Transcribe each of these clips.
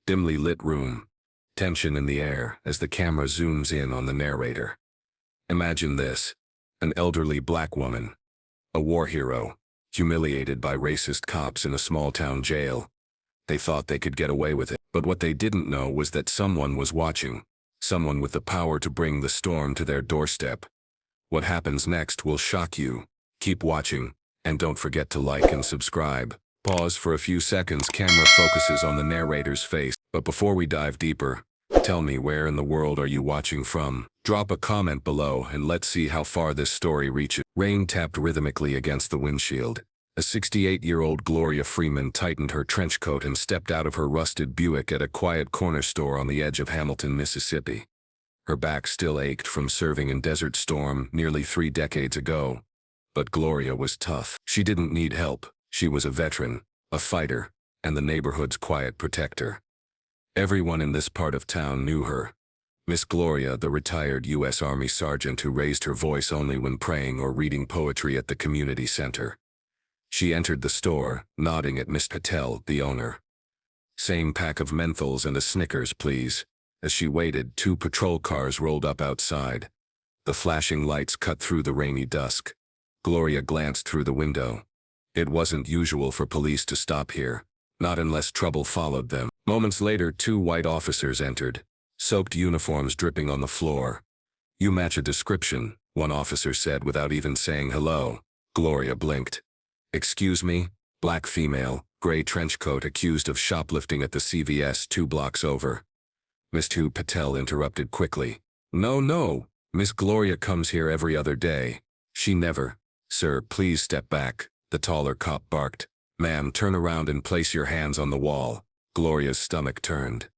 Dimly lit room. Tension in the air as the camera zooms in on the narrator. Imagine this. An elderly black woman. A war hero. Humiliated by racist cops in a small-town jail. They thought they could get away with it, but what they didn't know was that someone was watching. Someone with the power to bring the storm to their doorstep. What happens next will shock you. Keep watching, and don't forget to like and subscribe. Pause for a few seconds. Camera focuses on the narrator's face. But before we dive deeper, tell me, where in the world are you watching from? Drop a comment below and let's see how far this story reaches. Rain tapped rhythmically against the windshield. A 68-year-old Gloria Freeman tightened her trench coat and stepped out of her rusted Buick at a quiet corner store on the edge of Hamilton, Mississippi. Her back still ached from serving in Desert Storm nearly 3 decades ago. But Gloria was tough. She didn't need help. She was a veteran, a fighter, and the neighborhood's quiet protector. Everyone in this part of town knew her. Miss Gloria, the retired U.S. Army sergeant who raised her voice only when praying or reading poetry at the community center. She entered the store, nodding at Miss Patel, the owner. "Same pack of menthols and a Snickers, please." As she waited, 2 patrol cars rolled up outside. The flashing lights cut through the rainy dusk. Gloria glanced through the window. It wasn't usual for police to stop here, not unless trouble followed them. Moments later, 2 white officers entered, soaked uniforms dripping on the floor. "You match a description," one officer said without even saying hello. Gloria blinked. "Excuse me?" Black female, gray trench coat, accused of shoplifting at the CVS 2 blocks over. Miss Patel interrupted quickly. No, Miss Gloria comes here every other day. She never." "Sir, please step back," the taller cop barked. "Ma'am, turn around and place your hands on the wall." Gloria's stomach turned.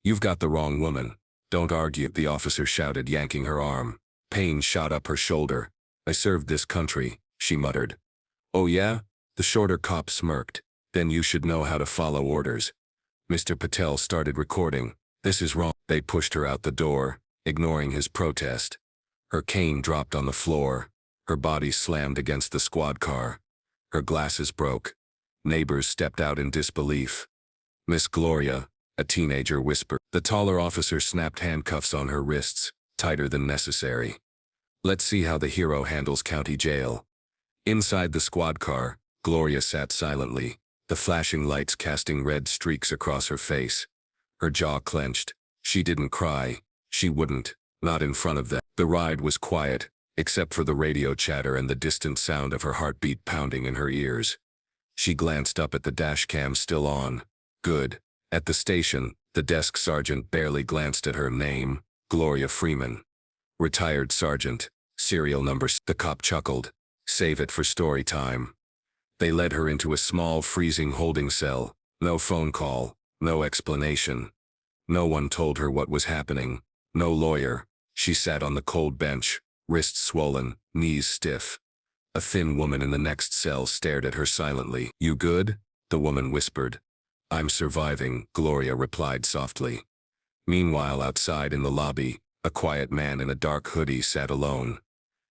"You've got the wrong woman. Don't argue," the officer shouted, yanking her arm. Pain shot up her shoulder. "I served this country," she muttered. "Oh yeah?" The shorter cop smirked. "Then you should know how to follow orders." Mr. Patel started recording. "This is wrong." They pushed her out the door, ignoring his protest. Her cane dropped on the floor. Her body slammed against the squad car. Her glasses broke. Neighbors stepped out in disbelief. "Miss Gloria," a teenager whispered. The taller officer snapped handcuffs on her wrists, tighter than necessary. "Let's see how the hero handles county jail." Inside the squad car, Gloria sat silently, the flashing lights casting red streaks across her face. Her jaw clenched. She didn't cry. She wouldn't, not in front of them. The ride was quiet, except for the radio chatter and the distant sound of her heartbeat pounding in her ears. She glanced up at the dashcam still on. Good. At the station, the desk sergeant barely glanced at her name, Gloria Freeman. "Retired sergeant, serial number." The cop chuckled. "Save it for story time." They led her into a small freezing holding cell. No phone call, no explanation. No one told her what was happening. No lawyer. She sat on the cold bench, wrists swollen, knees stiff. A thin woman in the next cell stared at her silently. "You good?" the woman whispered. "I'm surviving," Gloria replied softly. Meanwhile, outside in the lobby, a quiet man in a dark hoodie sat alone.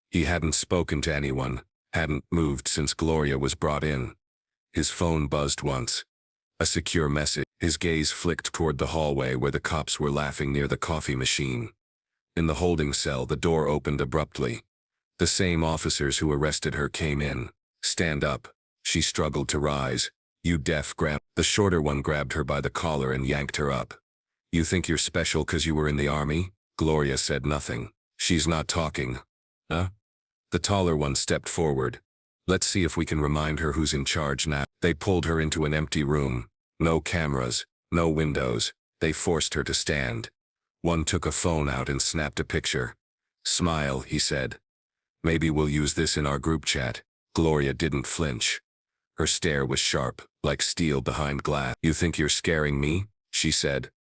He hadn't spoken to anyone, hadn't moved since Gloria was brought in. His phone buzzed once. A secure message. His gaze flicked toward the hallway where the cops were laughing near the coffee machine. In the holding cell, the door opened abruptly. The same officers who arrested her came in. "Stand up." She struggled to rise. "You deaf grab." The shorter one grabbed her by the collar and yanked her up. "You think you're special 'cause you were in the army?" Gloria said nothing. "She's not talking." "Huh?" The taller one stepped forward. "Let's see if we can remind her who's in charge now." They pulled her into an empty room. No cameras, no windows. They forced her to stand. One took a phone out and snapped a picture. "Smile," he said. "Maybe we'll use this in our group chat." Gloria didn't flinch. Her stare was sharp, like steel behind glass. "You think you're scaring me?" she said.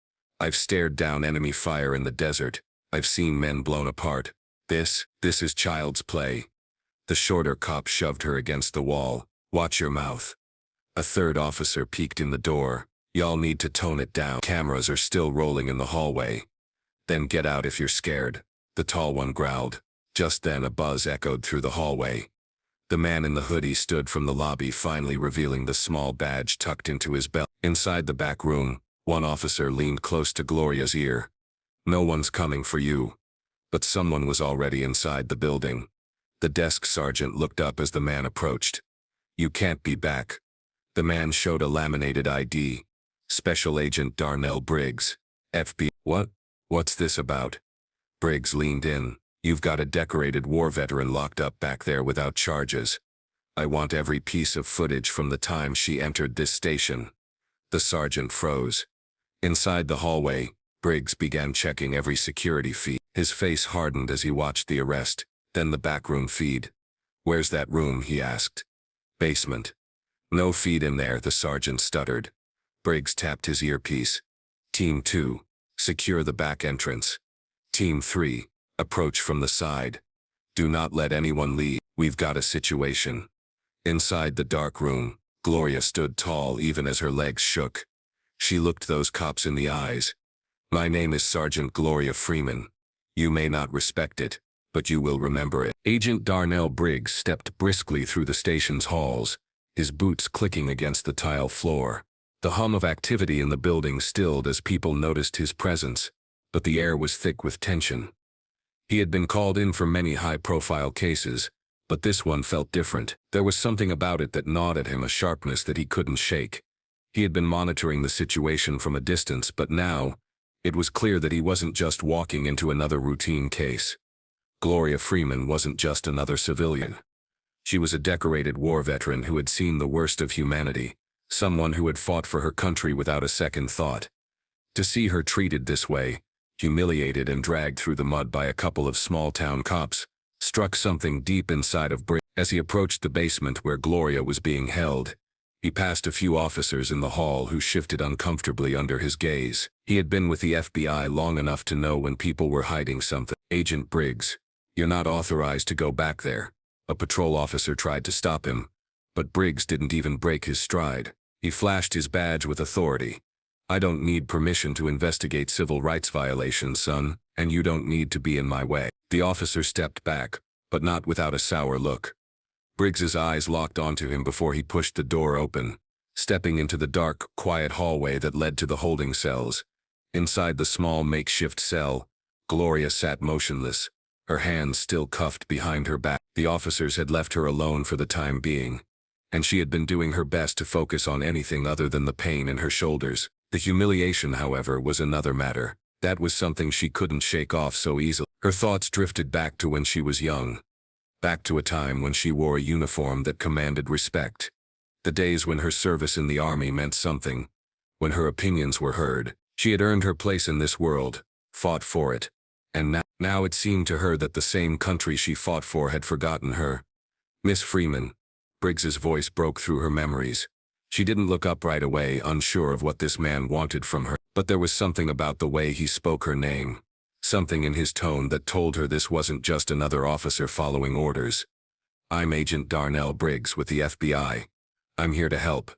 "I've stared down enemy fire in the desert. I've seen men blown apart. This is child's play." The shorter cop shoved her against the wall. "Watch your mouth." A third officer peeked in the door. "Y'all need to tone it down. Cameras are still rolling in the hallway." "Then get out if you're scared," the tall one growled. Just then a buzz echoed through the hallway. The man in the hoodie stood from the lobby, finally revealing the small badge tucked into his belt. Inside the back room, One officer leaned close to Gloria's ear. "No one's coming for you." But someone was already inside the building. The desk sergeant looked up as the man approached. "You can't be back." The man showed a laminated ID. "Special Agent Darnell Briggs, FBI." "What? What's this about?" Briggs leaned in. "You've got a decorated war veteran locked up back there without charges. I want every piece of footage from the time she entered this station." The sergeant froze. Inside the hallway, Briggs began checking every security feed. His face hardened as he watched the arrest, then the backroom feed. "Where's that room?" he asked. "Basement." "No feed in there," the sergeant stuttered. Briggs tapped his earpiece. "Team 2, secure the back entrance. Team 3, approach from the side. Do not let anyone leave. We've got a situation." Inside the dark room, Gloria stood tall even as her legs shook. She looked those cops in the eyes. "My name is Sergeant Gloria Freeman. You may not respect it, but you will remember it." Agent Darnell Briggs stepped briskly through the station's halls, his boots clicking against the tile floor. The hum of activity in the building stilled as people noticed his presence, but the air was thick with tension. He had been called in for many high-profile cases, but this one felt different. There was something about it that gnawed at him, a sharpness that he couldn't shake. He had been monitoring the situation from a distance, but now, it was clear that he wasn't just walking into another routine case. Gloria Freeman wasn't just another civilian. She was a decorated war veteran who had seen the worst of humanity, someone who had fought for her country without a second thought. To see her treated this way, humiliated and dragged through the mud by a couple of small-town cops, struck something deep inside of Briggs. As he approached the basement where Gloria was being held, he passed a few officers in the hall who shifted uncomfortably under his gaze. He had been with the FBI long enough to know when people were hiding something. "Agent Briggs, you're not authorized to go back there." A patrol officer tried to stop him, but Briggs didn't even break his stride. He flashed his badge with authority. "I don't need permission to investigate civil rights violations, son, and you don't need to be in my way." The officer stepped back, but not without a sour look. Briggs's eyes locked onto him before he pushed the door open, stepping into the dark, quiet hallway that led to the holding cells. Inside the small makeshift cell, Gloria sat motionless, her hands still cuffed behind her back. The officers had left her alone for the time being, and she had been doing her best to focus on anything other than the pain in her shoulders. The humiliation, however, was another matter. That was something she couldn't shake off so easily. Her thoughts drifted back to when she was young, back to a time when she wore a uniform that commanded respect. The days when her service in the army meant something, when her opinions were heard. She had earned her place in this world, fought for it, and now it seemed to her that the same country she fought for had forgotten her. "Miss Freeman," Briggs's voice broke through her memories. She didn't look up right away, unsure of what this man wanted from her, but there was something about the way he spoke her name, something in his tone that told her this wasn't just another officer following orders. "I'm Agent Darnell Briggs with the FBI. I'm here to help."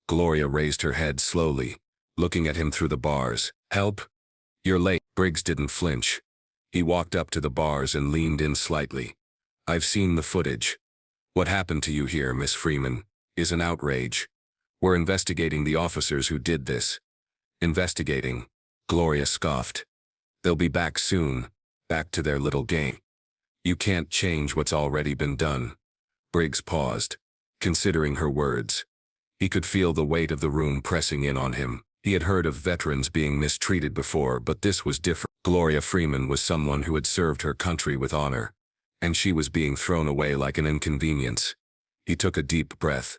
Gloria raised her head slowly, looking at him through the bars. "Help? You're late." Briggs didn't flinch. He walked up to the bars and leaned in slightly. "I've seen the footage. What happened to you here, Miss Freeman, is an outrage. We're investigating the officers who did this." "Investigating?" Gloria scoffed. "They'll be back soon, back to their little game. You can't change what's already been done." Briggs paused, considering her words. He could feel the weight of the room pressing in on him. He had heard of veterans being mistreated before, but this was different. Gloria Freeman was someone who had served her country with honor, and she was being thrown away like an inconvenience. He took a deep breath.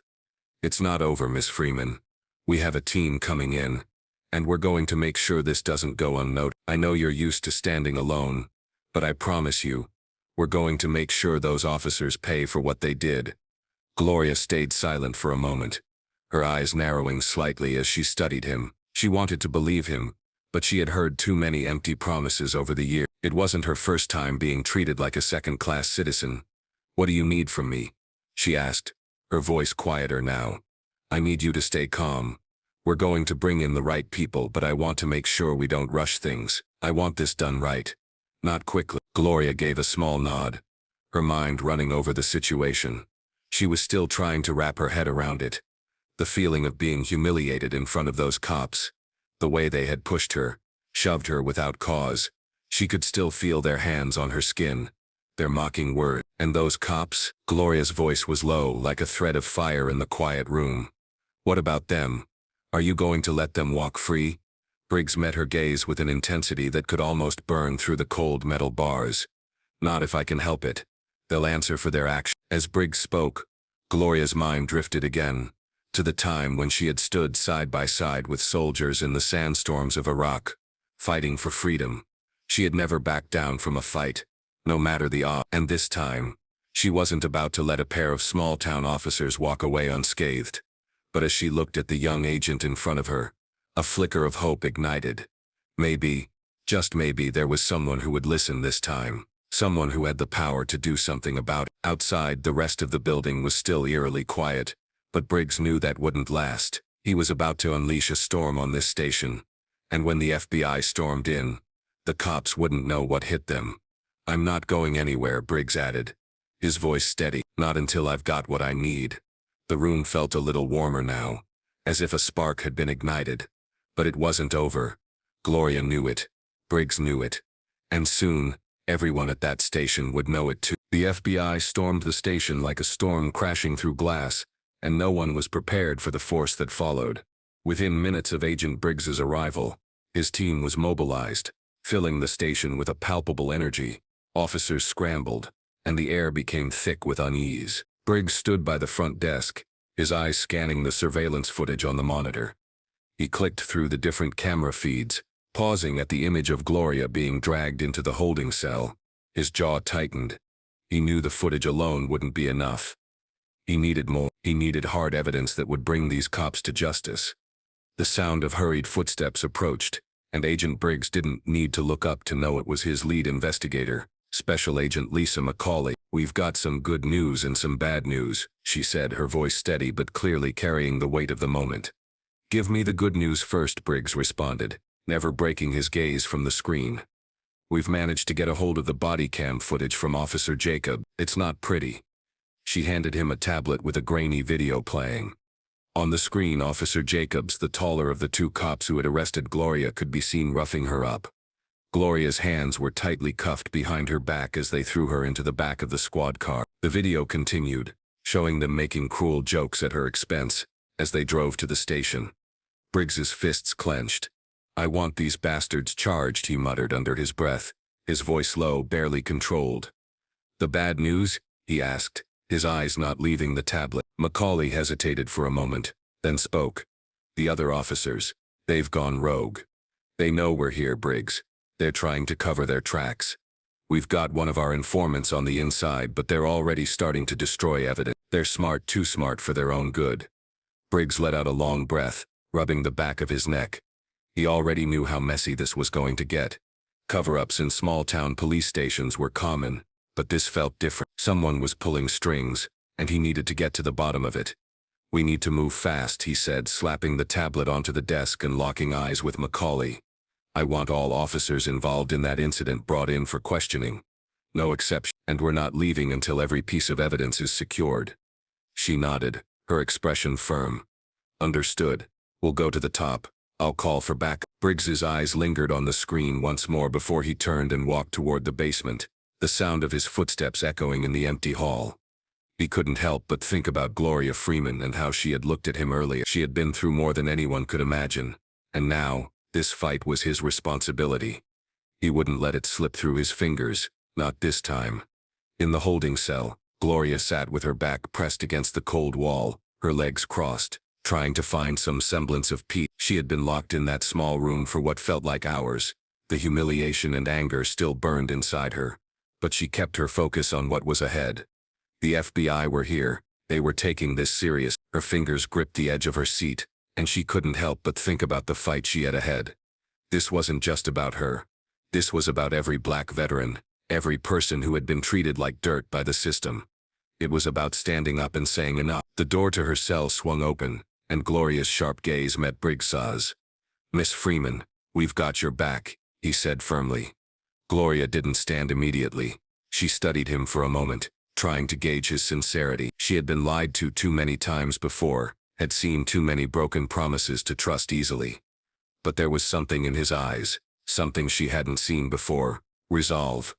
"It's not over, Miss Freeman. We have a team coming in, and we're going to make sure this doesn't go unnoticed. I know you're used to standing alone, but I promise you, we're going to make sure those officers pay for what they did." Gloria stayed silent for a moment, her eyes narrowing slightly as she studied him. She wanted to believe him, but she had heard too many empty promises over the years. It wasn't her first time being treated like a second-class citizen. "What do you need from me?" she asked, her voice quieter now. "I need you to stay calm. We're going to bring in the right people, but I want to make sure we don't rush things. I want this done right, not quickly." Gloria gave a small nod, her mind running over the situation. She was still trying to wrap her head around it. The feeling of being humiliated in front of those cops, The way they had pushed her, shoved her without cause. She could still feel their hands on her skin, their mocking words. And those cops? Gloria's voice was low, like a thread of fire in the quiet room. What about them? Are you going to let them walk free? Briggs met her gaze with an intensity that could almost burn through the cold metal bars. Not if I can help it. They'll answer for their actions. As Briggs spoke, Gloria's mind drifted again, to the time when she had stood side by side with soldiers in the sandstorms of Iraq, fighting for freedom. She had never backed down from a fight, no matter the odds. And this time, she wasn't about to let a pair of small-town officers walk away unscathed. But as she looked at the young agent in front of her, a flicker of hope ignited. Maybe, just maybe, there was someone who would listen this time. Someone who had the power to do something about it. Outside, the rest of the building was still eerily quiet, but Briggs knew that wouldn't last. He was about to unleash a storm on this station. And when the FBI stormed in, the cops wouldn't know what hit them. I'm not going anywhere, Briggs added, his voice steady. Not until I've got what I need. The room felt a little warmer now, as if a spark had been ignited. But it wasn't over. Gloria knew it. Briggs knew it. And soon, everyone at that station would know it too. The FBI stormed the station like a storm crashing through glass, and no one was prepared for the force that followed. Within minutes of Agent Briggs's arrival, his team was mobilized, filling the station with a palpable energy. Officers scrambled, and the air became thick with unease. Briggs stood by the front desk, his eyes scanning the surveillance footage on the monitor. He clicked through the different camera feeds, pausing at the image of Gloria being dragged into the holding cell. His jaw tightened. He knew the footage alone wouldn't be enough. He needed more. He needed hard evidence that would bring these cops to justice. The sound of hurried footsteps approached, and Agent Briggs didn't need to look up to know it was his lead investigator, Special Agent Lisa McCauley. We've got some good news and some bad news, she said, her voice steady but clearly carrying the weight of the moment. Give me the good news first, Briggs responded, never breaking his gaze from the screen. We've managed to get a hold of the body cam footage from Officer Jacob. It's not pretty. She handed him a tablet with a grainy video playing. On the screen, Officer Jacobs, the taller of the two cops who had arrested Gloria, could be seen roughing her up. Gloria's hands were tightly cuffed behind her back as they threw her into the back of the squad car. The video continued, showing them making cruel jokes at her expense as they drove to the station. Briggs's fists clenched. I want these bastards charged, he muttered under his breath, his voice low, barely controlled. The bad news? He asked, his eyes not leaving the tablet. McCauley hesitated for a moment, then spoke. The other officers, they've gone rogue. They know we're here, Briggs. They're trying to cover their tracks. We've got one of our informants on the inside, but they're already starting to destroy evidence. They're smart, too smart for their own good. Briggs let out a long breath, rubbing the back of his neck. He already knew how messy this was going to get. Cover-ups in small-town police stations were common, but this felt different. Someone was pulling strings, and he needed to get to the bottom of it. We need to move fast, he said, slapping the tablet onto the desk and locking eyes with McCauley. I want all officers involved in that incident brought in for questioning. No exception, and we're not leaving until every piece of evidence is secured. She nodded, her expression firm. Understood. We'll go to the top. I'll call for backup. Briggs's eyes lingered on the screen once more before he turned and walked toward the basement, the sound of his footsteps echoing in the empty hall. He couldn't help but think about Gloria Freeman and how she had looked at him earlier. She had been through more than anyone could imagine, and now, this fight was his responsibility. He wouldn't let it slip through his fingers, not this time. In the holding cell, Gloria sat with her back pressed against the cold wall, her legs crossed, trying to find some semblance of peace. She had been locked in that small room for what felt like hours. The humiliation and anger still burned inside her, but she kept her focus on what was ahead. The FBI were here. They were taking this serious. Her fingers gripped the edge of her seat, and she couldn't help but think about the fight she had ahead. This wasn't just about her. This was about every black veteran, every person who had been treated like dirt by the system. It was about standing up and saying enough. The door to her cell swung open, and Gloria's sharp gaze met Briggs's. Miss Freeman, we've got your back, he said firmly. Gloria didn't stand immediately. She studied him for a moment, trying to gauge his sincerity. She had been lied to too many times before, had seen too many broken promises to trust easily. but there was something in his eyes, something she hadn't seen before. Resolve.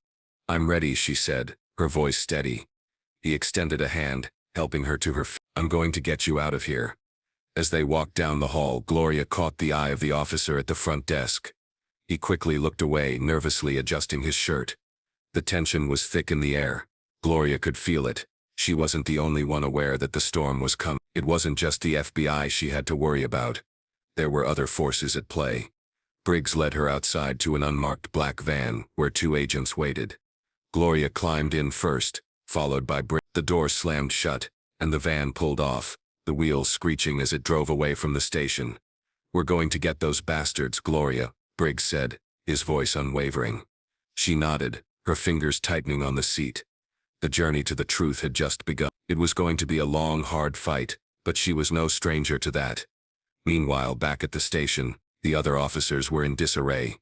"I'm ready," she said, her voice steady. He extended a hand, helping her to her feet. "I'm going to get you out of here." As they walked down the hall, Gloria caught the eye of the officer at the front desk. He quickly looked away, nervously adjusting his shirt. The tension was thick in the air. Gloria could feel it. She wasn't the only one aware that the storm was coming. It wasn't just the FBI she had to worry about. There were other forces at play. Briggs led her outside to an unmarked black van, where 2 agents waited. Gloria climbed in first, followed by Briggs. The door slammed shut, and the van pulled off, the wheels screeching as it drove away from the station. "We're going to get those bastards, Gloria," Briggs said, his voice unwavering. She nodded, her fingers tightening on the seat. The journey to the truth had just begun. It was going to be a long, hard fight, but she was no stranger to that. Meanwhile, back at the station, the other officers were in disarray.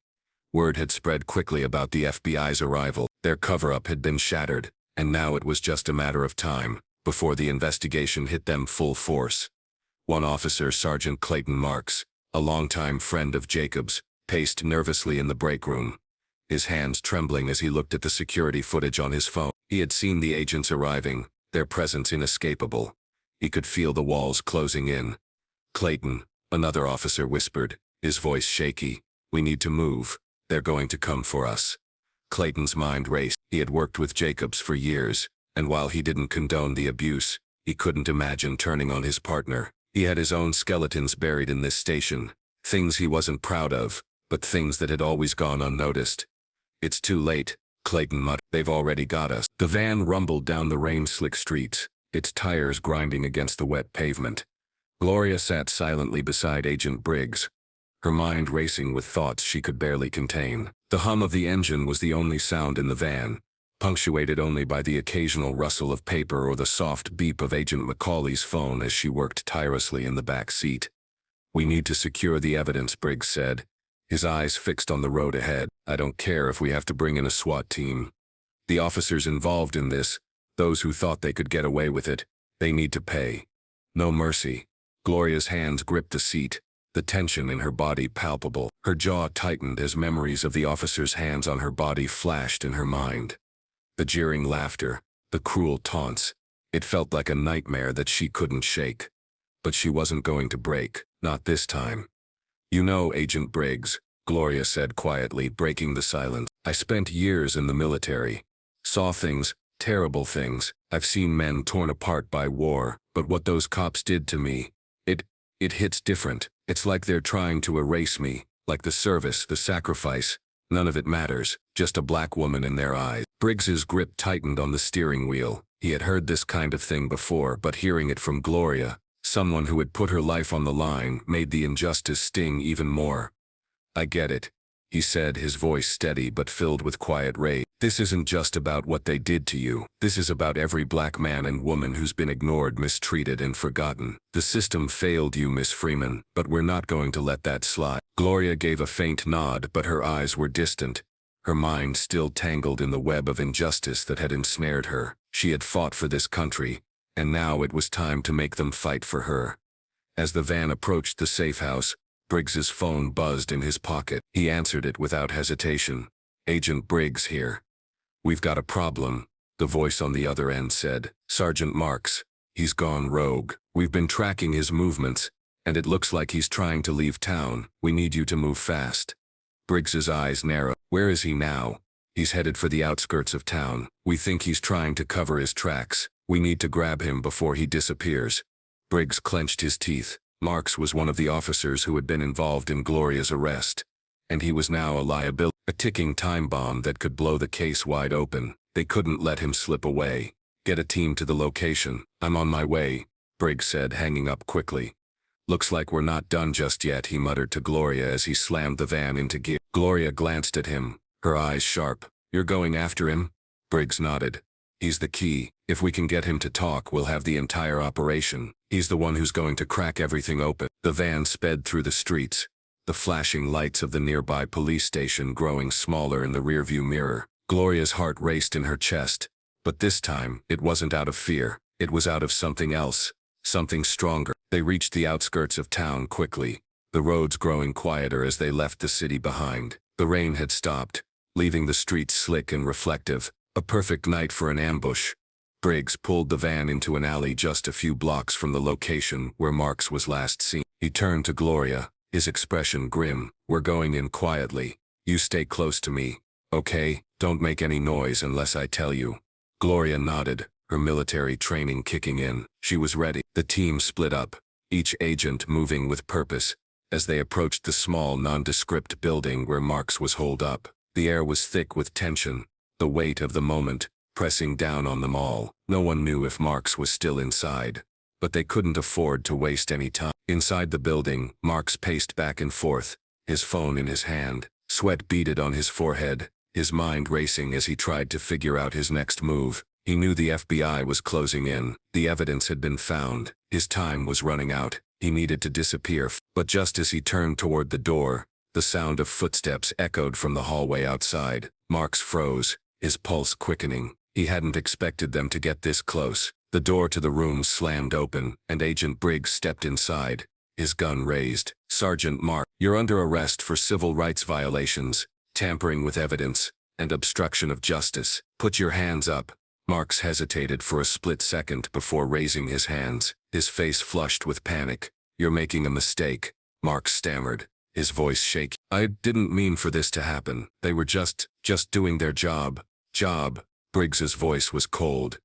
Word had spread quickly about the FBI's arrival. Their cover-up had been shattered, and now it was just a matter of time before the investigation hit them full force. One officer, Sergeant Clayton Marks, a longtime friend of Jacob's, paced nervously in the break room, his hands trembling as he looked at the security footage on his phone. He had seen the agents arriving, their presence inescapable. He could feel the walls closing in. "Clayton," another officer whispered, his voice shaky, "we need to move. They're going to come for us." Clayton's mind raced. He had worked with Jacobs for years, and while he didn't condone the abuse, he couldn't imagine turning on his partner. He had his own skeletons buried in this station, things he wasn't proud of, but things that had always gone unnoticed. "It's too late," Clayton muttered. "They've already got us." The van rumbled down the rain-slick streets, its tires grinding against the wet pavement. Gloria sat silently beside Agent Briggs, her mind racing with thoughts she could barely contain. The hum of the engine was the only sound in the van, punctuated only by the occasional rustle of paper or the soft beep of Agent Macaulay's phone as she worked tirelessly in the back seat. "We need to secure the evidence," Briggs said, his eyes fixed on the road ahead. "I don't care if we have to bring in a SWAT team. The officers involved in this, those who thought they could get away with it, they need to pay. No mercy." Gloria's hands gripped the seat, the tension in her body palpable. Her jaw tightened as memories of the officers' hands on her body flashed in her mind. The jeering laughter, the cruel taunts. It felt like a nightmare that she couldn't shake. But she wasn't going to break, not this time. "You know, Agent Briggs," Gloria said quietly, breaking the silence, "I spent years in the military. Saw things, terrible things. I've seen men torn apart by war, but what those cops did to me, it hits different. It's like they're trying to erase me, like the service, the sacrifice. None of it matters, just a black woman in their eyes." Briggs's grip tightened on the steering wheel. He had heard this kind of thing before, but hearing it from Gloria, someone who had put her life on the line, made the injustice sting even more. "I get it," he said, his voice steady but filled with quiet rage. "This isn't just about what they did to you. This is about every black man and woman who's been ignored, mistreated, and forgotten. The system failed you, Miss Freeman, but we're not going to let that slide." Gloria gave a faint nod, but her eyes were distant, her mind still tangled in the web of injustice that had ensnared her. She had fought for this country, and now it was time to make them fight for her. As the van approached the safe house, Briggs's phone buzzed in his pocket. He answered it without hesitation. "Agent Briggs here." "We've got a problem," the voice on the other end said. "Sergeant Marks. He's gone rogue. We've been tracking his movements, and it looks like he's trying to leave town. We need you to move fast." Briggs's eyes narrowed. "Where is he now?" "He's headed for the outskirts of town. We think he's trying to cover his tracks. We need to grab him before he disappears." Briggs clenched his teeth. Marks was one of the officers who had been involved in Gloria's arrest, and he was now a liability, a ticking time bomb that could blow the case wide open. They couldn't let him slip away. "Get a team to the location." "I'm on my way," Briggs said, hanging up quickly. "Looks like we're not done just yet," he muttered to Gloria as he slammed the van into gear. Gloria glanced at him, her eyes sharp. "You're going after him?" Briggs nodded. "He's the key. If we can get him to talk, we'll have the entire operation. He's the one who's going to crack everything open." The van sped through the streets, the flashing lights of the nearby police station growing smaller in the rearview mirror. Gloria's heart raced in her chest, but this time, it wasn't out of fear. It was out of something else, something stronger. They reached the outskirts of town quickly, the roads growing quieter as they left the city behind. The rain had stopped, leaving the streets slick and reflective, a perfect night for an ambush. Briggs pulled the van into an alley just a few blocks from the location where Marks was last seen. He turned to Gloria, his expression grim. "We're going in quietly. You stay close to me, okay? Don't make any noise unless I tell you." Gloria nodded, her military training kicking in. She was ready. The team split up, each agent moving with purpose. As they approached the small, nondescript building where Marks was holed up, the air was thick with tension, the weight of the moment pressing down on them all. No one knew if Marks was still inside, but they couldn't afford to waste any time. Inside the building, Marks paced back and forth, his phone in his hand. Sweat beaded on his forehead, his mind racing as he tried to figure out his next move. He knew the FBI was closing in. The evidence had been found. His time was running out. He needed to disappear. But just as he turned toward the door, the sound of footsteps echoed from the hallway outside. Marks froze, his pulse quickening. He hadn't expected them to get this close. The door to the room slammed open, and Agent Briggs stepped inside, his gun raised. "Sergeant Mark, you're under arrest for civil rights violations, tampering with evidence, and obstruction of justice. Put your hands up." Marks hesitated for a split second before raising his hands, his face flushed with panic. "You're making a mistake," Marks stammered, his voice shaky. "I didn't mean for this to happen. They were just doing their job." "Job?" Briggs's voice was cold.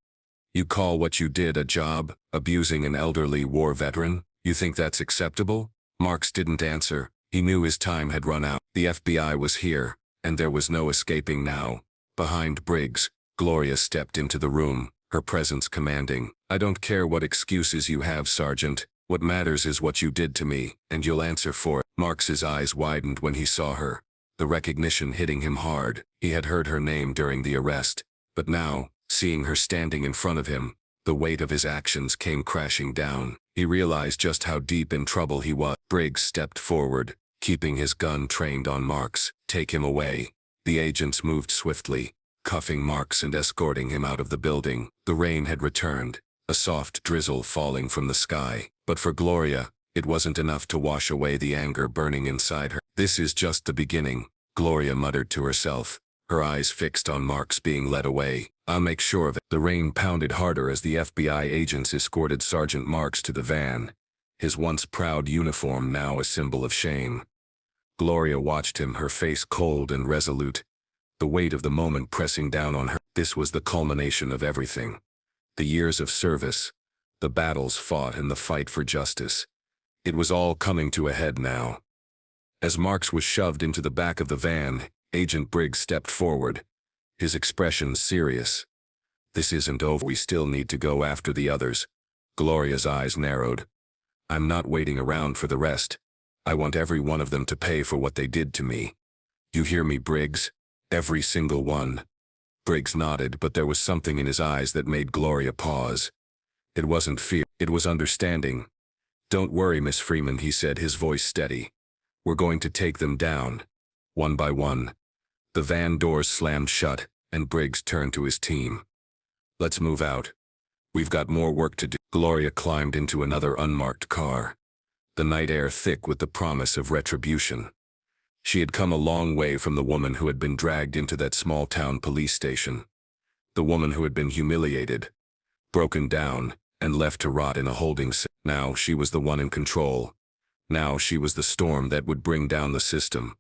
"You call what you did a job, abusing an elderly war veteran? You think that's acceptable?" Marks didn't answer. He knew his time had run out. The FBI was here, and there was no escaping now. Behind Briggs, Gloria stepped into the room, her presence commanding. "I don't care what excuses you have, Sergeant. What matters is what you did to me, and you'll answer for it." Marks's eyes widened when he saw her, the recognition hitting him hard. He had heard her name during the arrest, but now, seeing her standing in front of him, the weight of his actions came crashing down. He realized just how deep in trouble he was. Briggs stepped forward, keeping his gun trained on Marks. "Take him away." The agents moved swiftly, cuffing Marks and escorting him out of the building. The rain had returned, a soft drizzle falling from the sky. But for Gloria, it wasn't enough to wash away the anger burning inside her. "This is just the beginning," Gloria muttered to herself, her eyes fixed on Marks being led away. "I'll make sure of it." The rain pounded harder as the FBI agents escorted Sergeant Marks to the van, his once proud uniform now a symbol of shame. Gloria watched him, her face cold and resolute, the weight of the moment pressing down on her. This was the culmination of everything. The years of service, the battles fought and the fight for justice. It was all coming to a head now. As Marks was shoved into the back of the van, Agent Briggs stepped forward, his expression serious. "This isn't over. We still need to go after the others." Gloria's eyes narrowed. "I'm not waiting around for the rest. I want every one of them to pay for what they did to me. You hear me, Briggs? Every single one." Briggs nodded, but there was something in his eyes that made Gloria pause. It wasn't fear, it was understanding. "Don't worry, Miss Freeman," he said, his voice steady. "We're going to take them down, one by one." The van doors slammed shut, and Briggs turned to his team. "Let's move out. We've got more work to do." Gloria climbed into another unmarked car, the night air thick with the promise of retribution. She had come a long way from the woman who had been dragged into that small-town police station. The woman who had been humiliated, broken down, and left to rot in a holding cell. Now she was the one in control. Now she was the storm that would bring down the system.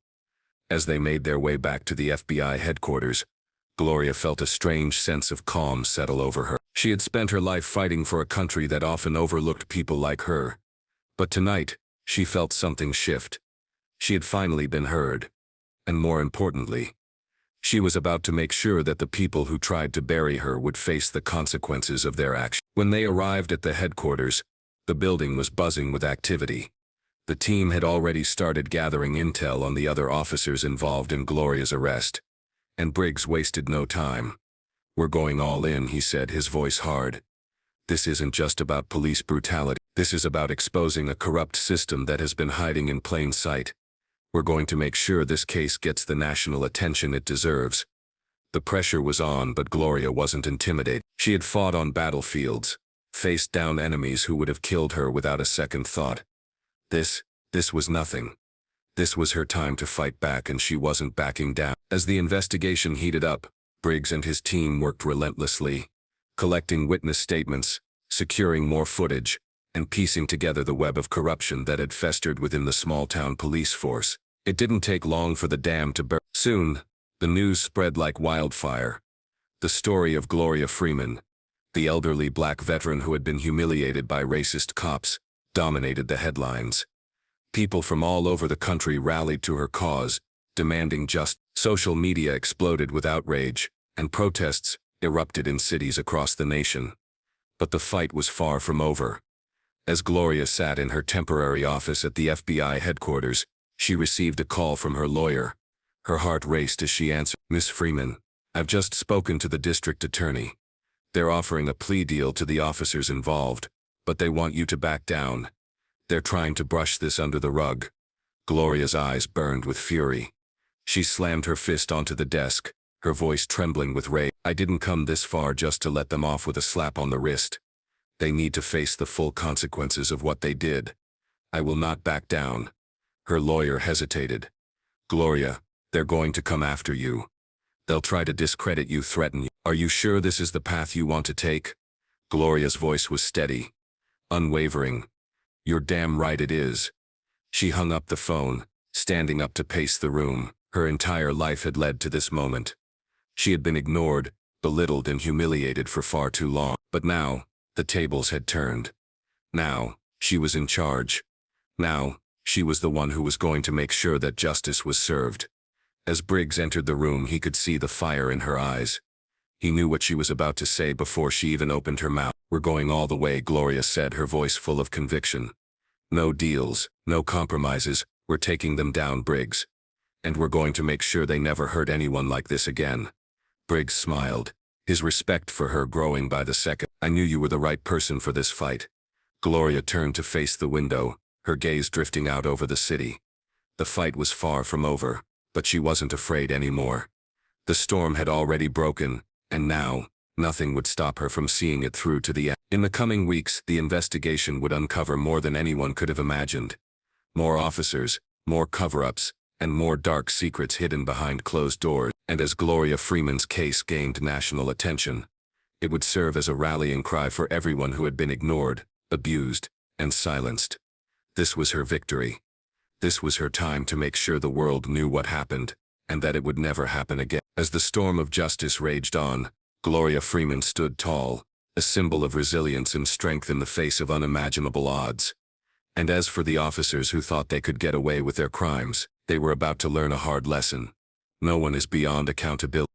As they made their way back to the FBI headquarters, Gloria felt a strange sense of calm settle over her. She had spent her life fighting for a country that often overlooked people like her. But tonight, she felt something shift. She had finally been heard. And more importantly, she was about to make sure that the people who tried to bury her would face the consequences of their actions. When they arrived at the headquarters, the building was buzzing with activity. The team had already started gathering intel on the other officers involved in Gloria's arrest. And Briggs wasted no time. "We're going all in," he said, his voice hard. "This isn't just about police brutality. This is about exposing a corrupt system that has been hiding in plain sight. We're going to make sure this case gets the national attention it deserves." The pressure was on, but Gloria wasn't intimidated. She had fought on battlefields, faced down enemies who would have killed her without a second thought. This was nothing. This was her time to fight back, and she wasn't backing down. As the investigation heated up, Briggs and his team worked relentlessly, collecting witness statements, securing more footage, and piecing together the web of corruption that had festered within the small-town police force. It didn't take long for the dam to burst. Soon, the news spread like wildfire. The story of Gloria Freeman, the elderly black veteran who had been humiliated by racist cops, dominated the headlines. People from all over the country rallied to her cause, demanding justice. Social media exploded with outrage, and protests erupted in cities across the nation. But the fight was far from over. As Gloria sat in her temporary office at the FBI headquarters, she received a call from her lawyer. Her heart raced as she answered, "Miss Freeman, I've just spoken to the district attorney. They're offering a plea deal to the officers involved, but they want you to back down. They're trying to brush this under the rug." Gloria's eyes burned with fury. She slammed her fist onto the desk, her voice trembling with rage. "I didn't come this far just to let them off with a slap on the wrist. They need to face the full consequences of what they did. I will not back down." Her lawyer hesitated. "Gloria, they're going to come after you. They'll try to discredit you, threaten you. Are you sure this is the path you want to take?" Gloria's voice was steady, unwavering. "You're damn right it is." She hung up the phone, standing up to pace the room. Her entire life had led to this moment. She had been ignored, belittled, and humiliated for far too long. But now, the tables had turned. Now, she was in charge. Now, she was the one who was going to make sure that justice was served. As Briggs entered the room, he could see the fire in her eyes. He knew what she was about to say before she even opened her mouth. "We're going all the way," Gloria said, her voice full of conviction. "No deals, no compromises. We're taking them down, Briggs. And we're going to make sure they never hurt anyone like this again." Briggs smiled, his respect for her growing by the second. "I knew you were the right person for this fight." Gloria turned to face the window, her gaze drifting out over the city. The fight was far from over, but she wasn't afraid anymore. The storm had already broken, and now, nothing would stop her from seeing it through to the end. In the coming weeks, the investigation would uncover more than anyone could have imagined. More officers, more cover-ups, and more dark secrets hidden behind closed doors. And as Gloria Freeman's case gained national attention, it would serve as a rallying cry for everyone who had been ignored, abused, and silenced. This was her victory. This was her time to make sure the world knew what happened, and that it would never happen again. As the storm of justice raged on, Gloria Freeman stood tall, a symbol of resilience and strength in the face of unimaginable odds. And as for the officers who thought they could get away with their crimes, they were about to learn a hard lesson. No one is beyond accountability.